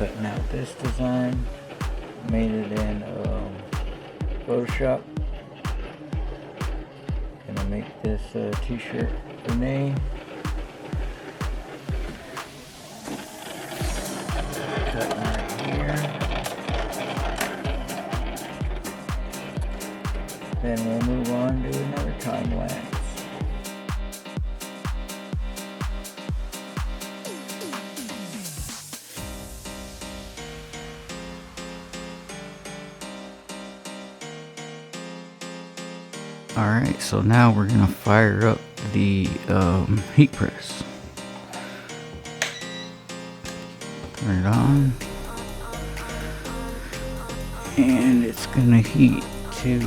cutting out this design. Made it in Photoshop. Gonna make this t-shirt for me. Cutting right here. Then we'll move on to another time lapse. Alright, so now we're gonna fire up the heat press. Turn it on. And it's gonna heat to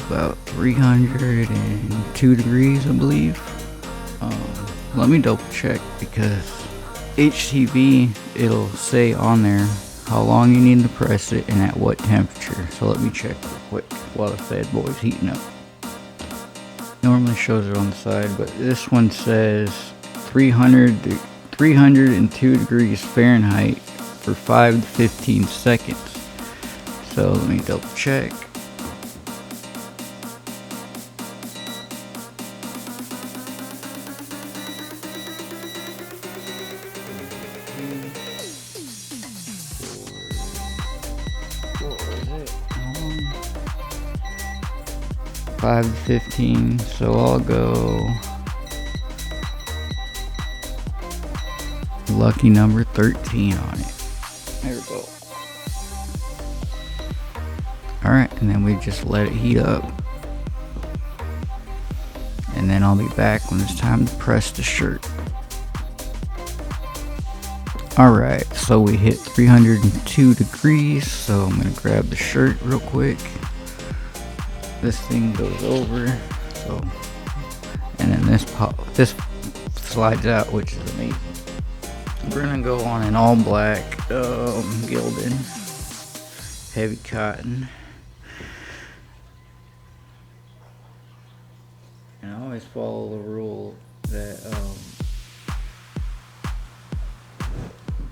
about 302 degrees, I believe. Let me double check because HTV, it'll say on there how long you need to press it and at what temperature. So let me check real quick while the bad boy's heating up. Normally shows it on the side, but this one says 302 degrees Fahrenheit for 5 to 15 seconds. So let me double check. What was it? 5 to 15, so I'll go lucky number 13 on it. There we go. Alright, and then we just let it heat up. And then I'll be back when it's time to press the shirt. Alright, so we hit 302 degrees, so I'm going to grab the shirt real quick. This thing goes over, so, and then this slides out, which is amazing. We're gonna go on an all black Gildan heavy cotton, and I always follow the rule that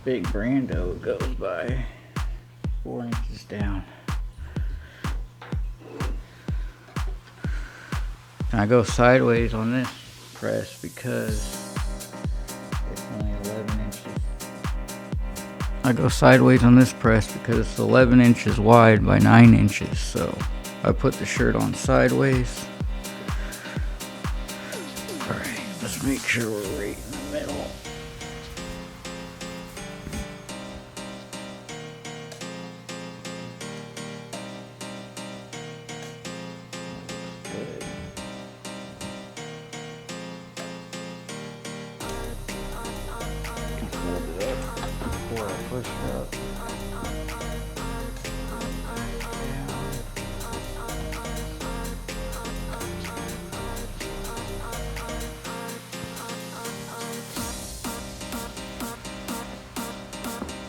Big Brando goes by, 4 inches down. I go sideways on this press because it's only 11 inches. I go sideways on this press because it's 11 inches wide by 9 inches. So I put the shirt on sideways. Alright, let's make sure we're right in the middle. Push up.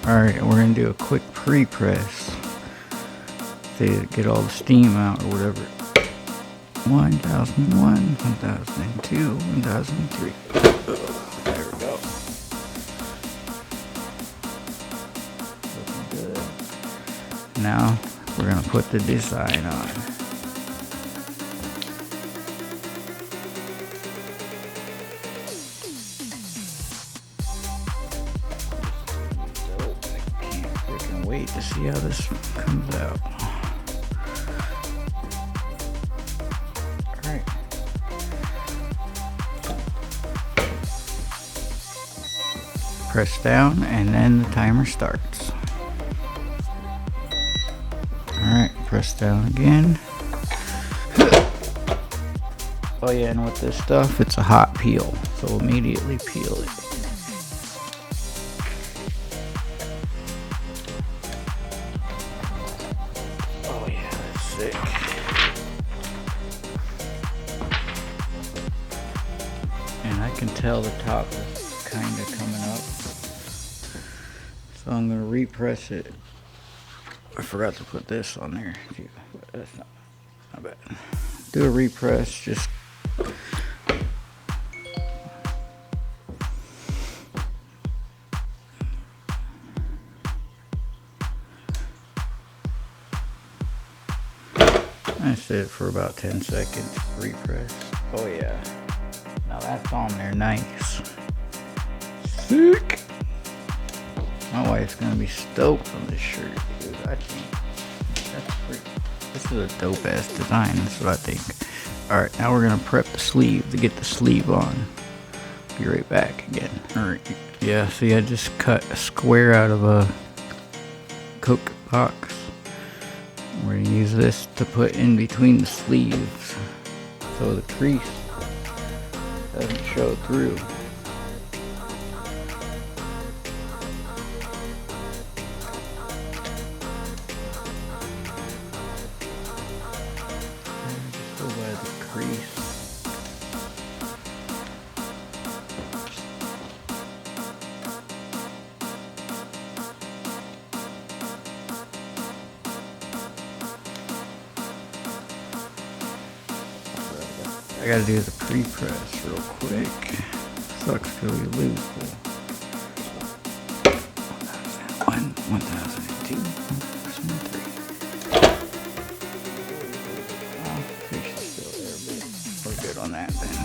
Alright, we're going to do a quick pre-press to get all the steam out or whatever. 1001, 1002, 1003. There we go. Now we're going to put the design on. I can't freaking wait to see how this comes out. Alright. Press down and then the timer starts. Alright, press down again. Oh yeah, and with this stuff, it's a hot peel, so immediately peel it. Oh yeah, that's sick. And I can tell the top is kind of coming up. So I'm going to repress it. I forgot to put this on there. That's not bad. Do a repress, just it for about 10 seconds. Repress. Oh yeah. Now that's on there nice. Sick. My wife's gonna be stoked on this shirt, dude. I think that's pretty. This is a dope ass design, that's what I think. Alright, now we're gonna prep the sleeve to get the sleeve on. Be right back again. Alright, yeah, see, I just cut a square out of a Coke box. We're gonna use this to put in between the sleeves so the crease doesn't show through. Just go by the crease. I gotta do the pre-press real quick. Sucks till we lose the 1002, 1003. Oh, crease is still there, but we're good on that then.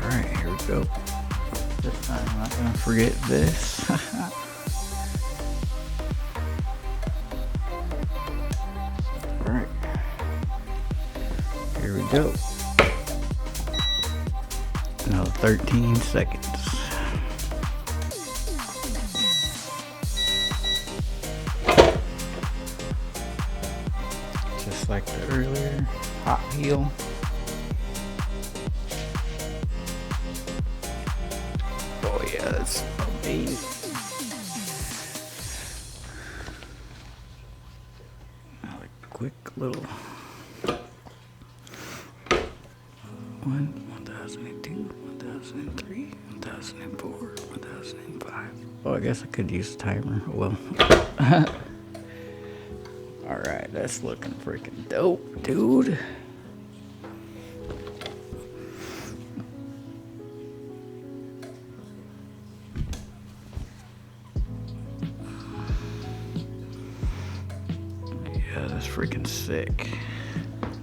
Alright, here we go. This time I'm not gonna forget this. Alright. Here we go. Another 13 seconds. Just like the earlier hot heel. Oh yeah, that's amazing. Now a quick little 1002, 1003, 1004, 1005. Oh, I guess I could use a timer. Well. Alright, that's looking freaking dope, dude. Yeah, that's freaking sick.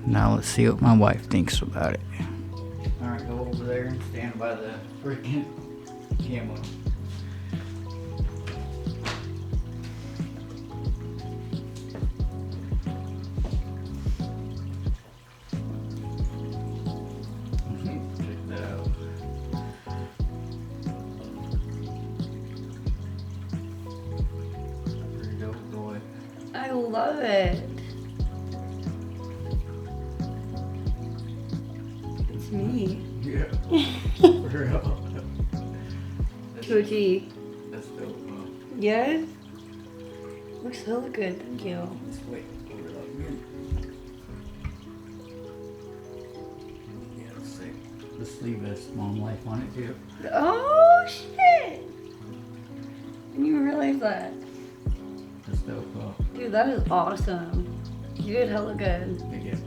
Now let's see what my wife thinks about it. Alright, go over there and stand by the freaking camera. Check that out. Pretty dope, boy. I love it. It's me. Yeah. For real. Gucci. That's dope, huh? Yes? Looks hella good, thank you. Just wait. Over like me. Yeah, that's sick. The sleeve has Mom Life on it too. Oh shit! I didn't even realize that. That's dope, huh? Dude, that is awesome. You did hella good. Big